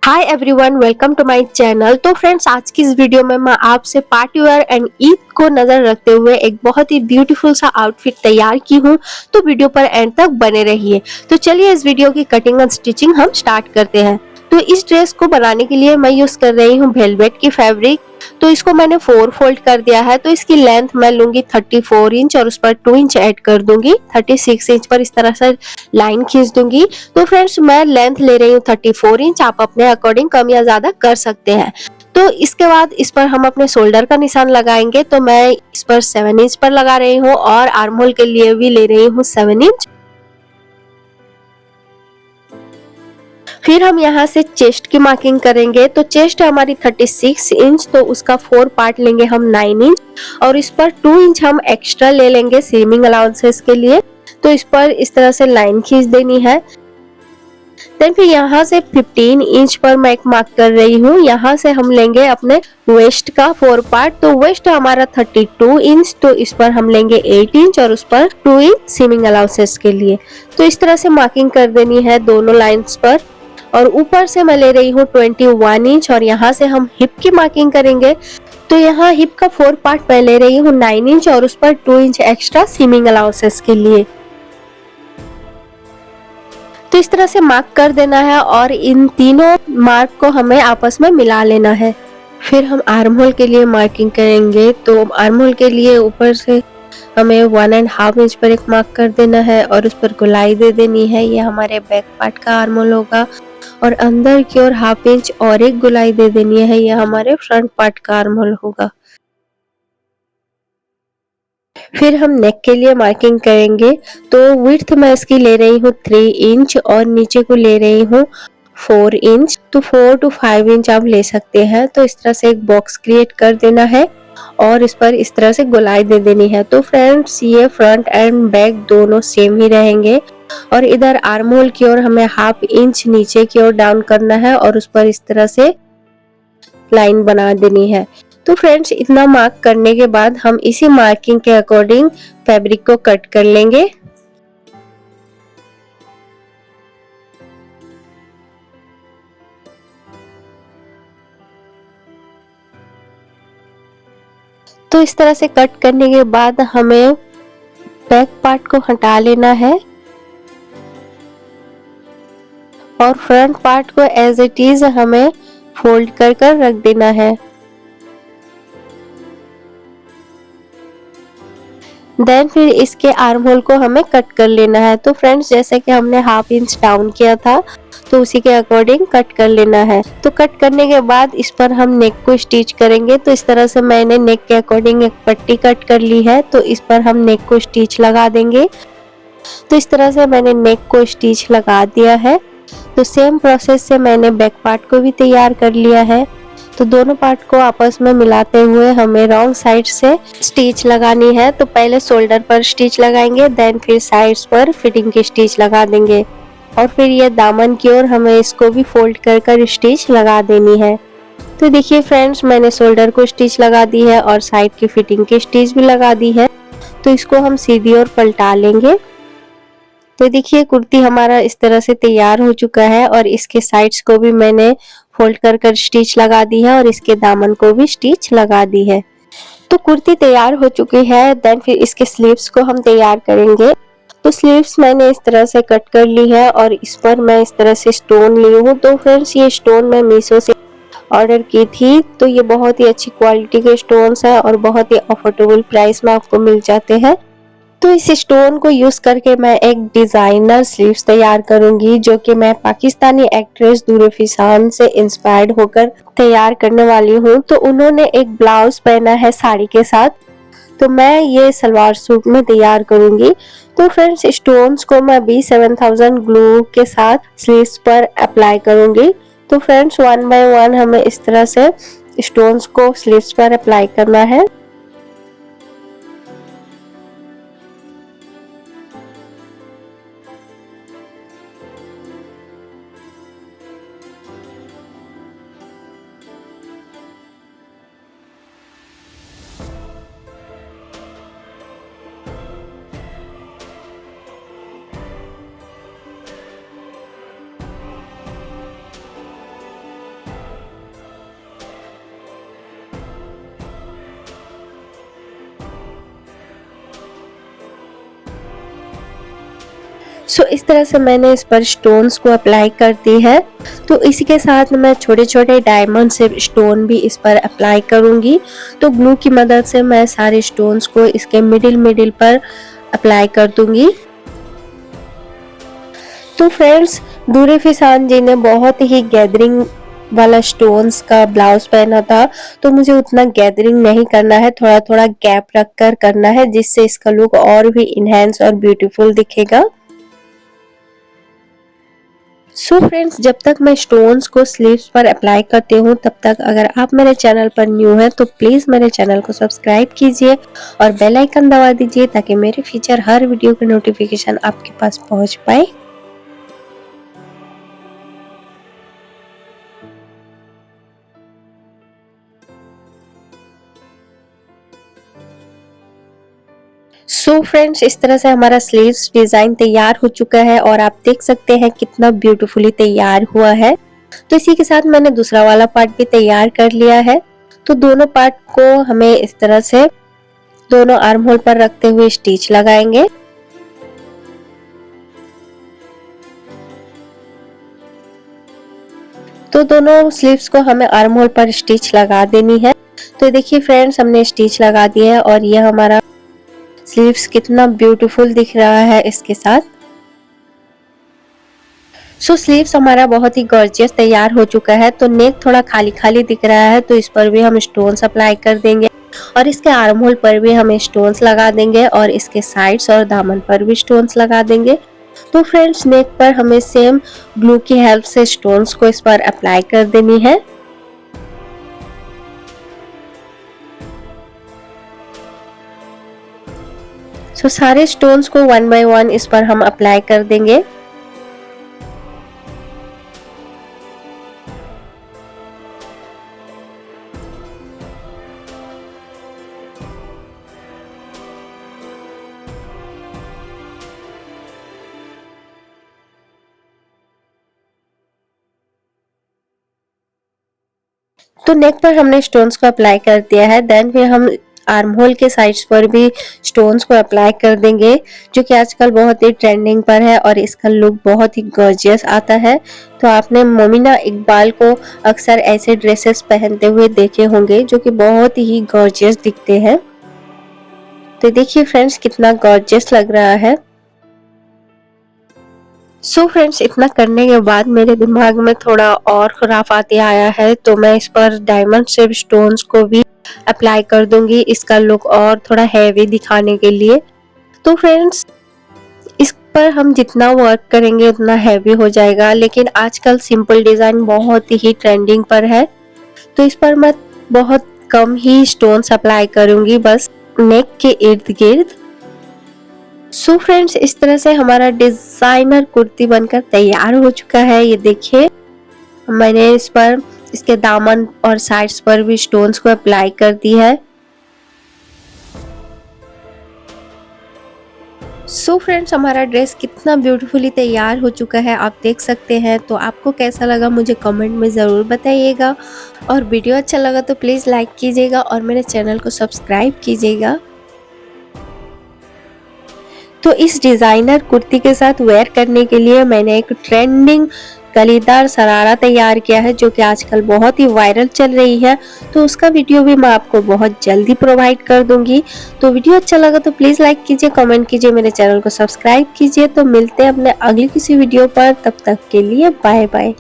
Hi everyone, welcome to my channel. तो friends, आज की इस वीडियो में मैं आपसे पार्टी वेयर एंड ईद को नजर रखते हुए एक बहुत ही ब्यूटीफुल सा आउटफिट तैयार की हूँ। तो वीडियो पर एंड तक बने रहिए। तो चलिए इस वीडियो की कटिंग एंड स्टिचिंग हम स्टार्ट करते हैं। तो इस ड्रेस को बनाने के लिए मैं यूज कर रही हूँ वेलवेट की फैब्रिक। तो इसको मैंने 4 फोल्ड कर दिया है। तो इसकी लेंथ मैं लूंगी 34 इंच और उस पर 2 इंच ऐड कर दूंगी। 36 इंच पर इस तरह से लाइन खींच दूंगी। तो फ्रेंड्स, मैं लेंथ ले रही हूँ 34 इंच, आप अपने अकॉर्डिंग कम या ज्यादा कर सकते हैं। तो इसके बाद इस पर हम अपने शोल्डर का निशान लगाएंगे। तो मैं इस पर 7 इंच पर लगा रही हूँ और आर्म होल के लिए भी ले रही हूँ 7 इंच। फिर हम यहाँ से चेस्ट की मार्किंग करेंगे। तो चेस्ट है हमारी 36 इंच, तो उसका 4 पार्ट लेंगे हम 9 इंच और इस पर 2 इंच हम एक्स्ट्रा ले लेंगे सीमिंग अलाउंसेस के लिए। तो इस पर इस तरह से लाइन खींच देनी है। देन फिर यहाँ से 15 इंच पर मैं एक मार्क कर रही हूँ। यहाँ से हम लेंगे अपने वेस्ट का 4 पार्ट। तो वेस्ट हमारा 32 इंच, तो इस पर हम लेंगे 8 इंच और उस पर 2 इंच सीमिंग अलाउंसेस के लिए। तो इस तरह से मार्किंग कर देनी है दोनों लाइंस पर। और ऊपर से मैं ले रही हूँ 21 इंच और यहाँ से हम हिप की मार्किंग करेंगे। तो यहाँ हिप का 4 पार्ट मैं ले रही हूँ 9 इंच और उस पर 2 इंच एक्स्ट्रा सीमिंग अलाउंसेस के लिए। तो इस तरह से मार्क कर देना है और इन तीनों मार्क को हमें आपस में मिला लेना है। फिर हम आर्म होल के लिए मार्किंग करेंगे। तो आर्म होल के लिए ऊपर से हमें 1.5 इंच पर एक मार्क कर देना है और उस पर गोलाई दे देनी है। ये हमारे बैक पार्ट का आर्म होल होगा और अंदर की ओर 1/2 इंच और एक गोलाई दे देनी है। ये हमारे फ्रंट पार्ट का आर्म होल होगा। फिर हम नेक के लिए मार्किंग करेंगे। तो विड्थ मैं इसकी ले रही हूँ 3 इंच और नीचे को ले रही हूँ 4 इंच। तो 4 to 5 इंच आप ले सकते हैं। तो इस तरह से एक बॉक्स क्रिएट कर देना है और इस पर इस तरह से गोलाई दे देनी है। तो फ्रेंड्स, ये फ्रंट एंड बैक दोनों सेम ही रहेंगे और इधर आर्म होल की ओर हमें 1/2 इंच नीचे की ओर डाउन करना है और उस पर इस तरह से लाइन बना देनी है। तो फ्रेंड्स, इतना मार्क करने के बाद हम इसी मार्किंग के अकॉर्डिंग फैब्रिक को कट कर लेंगे। तो इस तरह से कट करने के बाद हमें बैक पार्ट को हटा लेना है और फ्रंट पार्ट को एज इट इज हमें फोल्ड कर कर रख देना है। देन फिर इसके आर्म होल को हमें कट कर लेना है। तो फ्रेंड्स, जैसे कि हमने 1/2 इंच डाउन किया था तो उसी के अकॉर्डिंग कट कर लेना है। तो कट करने के बाद इस पर हम नेक को स्टिच करेंगे। तो इस तरह से मैंने नेक के अकॉर्डिंग एक पट्टी कट कर ली है। तो इस पर हम नेक को स्टिच लगा देंगे। तो इस तरह से मैंने नेक को स्टिच लगा दिया है। तो सेम प्रोसेस से मैंने बैक पार्ट को भी तैयार कर लिया है। तो दोनों पार्ट को आपस में मिलाते हुए हमें रॉन्ग साइड से स्टिच लगानी है। तो पहले शोल्डर पर स्टिच लगाएंगे, देन फिर साइड्स पर फिटिंग की स्टिच लगा देंगे और फिर ये दामन की ओर हमें इसको भी फोल्ड कर कर स्टिच लगा देनी है। तो देखिए फ्रेंड्स, मैंने शोल्डर को स्टिच लगा दी है और साइड की फिटिंग की स्टिच भी लगा दी है। तो इसको हम सीधी ओर पलटा लेंगे। तो देखिए कुर्ती हमारा इस तरह से तैयार हो चुका है और इसके साइड्स को भी मैंने फोल्ड कर कर स्टिच लगा दी है और इसके दामन को भी स्टिच लगा दी है। तो कुर्ती तैयार हो चुकी है। देन फिर इसके स्लीव्स को हम तैयार करेंगे। तो स्लीव्स मैंने इस तरह से कट कर ली है और इस पर मैं इस तरह से स्टोन ली हूँ। तो फ्रेंड्स, ये स्टोन मैं मीशो से ऑर्डर की थी। तो ये बहुत ही अच्छी क्वालिटी के स्टोन्स है और बहुत ही अफोर्डेबल प्राइस में आपको मिल जाते हैं। तो इस स्टोन को यूज करके मैं एक डिजाइनर स्लीव्स तैयार करूंगी, जो कि मैं पाकिस्तानी एक्ट्रेस दूर फिसान से इंस्पायर्ड होकर तैयार करने वाली हूँ। तो उन्होंने एक ब्लाउज पहना है साड़ी के साथ, तो मैं ये सलवार सूट में तैयार करूंगी। तो फ्रेंड्स, स्टोन्स को मैं B7000 ग्लू के साथ स्लीव्स पर अप्लाई करूंगी। तो फ्रेंड्स, 1 बाय 1 हमें इस तरह से स्टोन्स को स्लीव्स पर अप्लाई करना है। सो इस तरह से मैंने इस पर स्टोन्स को अप्लाई कर दी है। तो इसी के साथ मैं छोटे छोटे डायमंड से स्टोन भी इस पर अप्लाई करूंगी। तो ग्लू की मदद से मैं सारे स्टोन्स को इसके मिडिल पर अप्लाई कर दूंगी। तो फ्रेंड्स, दूरे फिसान जी ने बहुत ही गैदरिंग वाला स्टोन्स का ब्लाउज पहना था, तो मुझे उतना गैदरिंग नहीं करना है, थोड़ा थोड़ा गैप रख कर करना है, जिससे इसका लुक और भी इनहेंस और ब्यूटीफुल दिखेगा। सो फ्रेंड्स, जब तक मैं स्टोन्स को स्लीव्स पर अप्लाई करती हूँ, तब तक अगर आप मेरे चैनल पर न्यू हैं तो प्लीज मेरे चैनल को सब्सक्राइब कीजिए और बेल आइकन दबा दीजिए, ताकि मेरे फ्यूचर हर वीडियो की नोटिफिकेशन आपके पास पहुंच पाए। सो फ्रेंड्स, इस तरह से हमारा स्लीव्स डिजाइन तैयार हो चुका है और आप देख सकते हैं कितना ब्यूटीफुली तैयार हुआ है। तो इसी के साथ मैंने दूसरा वाला पार्ट भी तैयार कर लिया है। तो दोनों पार्ट को हमें इस तरह से दोनों आर्म होल पर रखते हुए स्टिच लगाएंगे। तो दोनों स्लीव्स को हमें आर्म होल पर स्टिच लगा देनी है। तो देखिए फ्रेंड्स, हमने स्टिच लगा दिया है और ये हमारा स्लीव्स कितना ब्यूटीफुल दिख रहा है इसके साथ। सो स्लीव्स हमारा बहुत ही गॉर्जियस तैयार हो चुका है। तो नेक थोड़ा खाली खाली दिख रहा है, तो इस पर भी हम स्टोन्स अप्लाई कर देंगे और इसके आर्म होल पर भी हम स्टोन्स लगा देंगे और इसके साइड्स और दामन पर भी स्टोन्स लगा देंगे। तो फ्रेंड्स, नेक पर हमें सेम ग्लू की हेल्प से स्टोन्स को इस पर अप्लाई कर देनी है। सो सारे स्टोन्स को वन बाय वन इस पर हम अप्लाई कर देंगे। तो नेक पर हमने स्टोन्स को अप्लाई कर दिया है। देन फिर हम आर्म होल के साइड्स पर भी स्टोन्स को अप्लाई कर देंगे, जो कि आजकल बहुत ही ट्रेंडिंग पर है और इसका लुक बहुत ही गॉर्जियस आता है। तो आपने मोमिना इकबाल को अक्सर ऐसे ड्रेसेस पहनते हुए देखे होंगे, जो कि बहुत ही गॉर्जियस दिखते हैं। तो देखिए फ्रेंड्स, कितना गॉर्जियस लग रहा है। सो फ्रेंड्स, इतना करने के बाद मेरे दिमाग में थोड़ा और खुराफाती आया है, तो मैं इस पर डायमंड शेप स्टोन्स को भी अप्लाई कर दूंगी, इसका लुक और थोड़ा हैवी दिखाने के लिए। तो फ्रेंड्स, इस पर हम जितना वर्क करेंगे उतना हैवी हो जाएगा, लेकिन आजकल सिंपल डिजाइन बहुत ही ट्रेंडिंग पर है, तो इस पर मैं बहुत कम ही स्टोन्स अप्लाई करूंगी, बस नेक के इर्द गिर्द। सो फ्रेंड्स, इस तरह से हमारा डिजाइनर कुर्ती बनकर तैयार हो चुका है। ये देखिए, मैंने इस पर इसके दामन और साइड्स पर भी स्टोन्स को अप्लाई कर दी है। सो फ्रेंड्स, हमारा ड्रेस कितना ब्यूटीफुली तैयार हो चुका है, आप देख सकते हैं। तो आपको कैसा लगा मुझे कमेंट में ज़रूर बताइएगा और वीडियो अच्छा लगा तो प्लीज़ लाइक कीजिएगा और मेरे चैनल को सब्सक्राइब कीजिएगा। तो इस डिज़ाइनर कुर्ती के साथ वेयर करने के लिए मैंने एक ट्रेंडिंग कलीदार शरारा तैयार किया है, जो कि आजकल बहुत ही वायरल चल रही है। तो उसका वीडियो भी मैं आपको बहुत जल्दी प्रोवाइड कर दूंगी। तो वीडियो अच्छा लगा तो प्लीज़ लाइक कीजिए, कमेंट कीजिए, मेरे चैनल को सब्सक्राइब कीजिए। तो मिलते हैं अपने अगली किसी वीडियो पर, तब तक के लिए बाय बाय।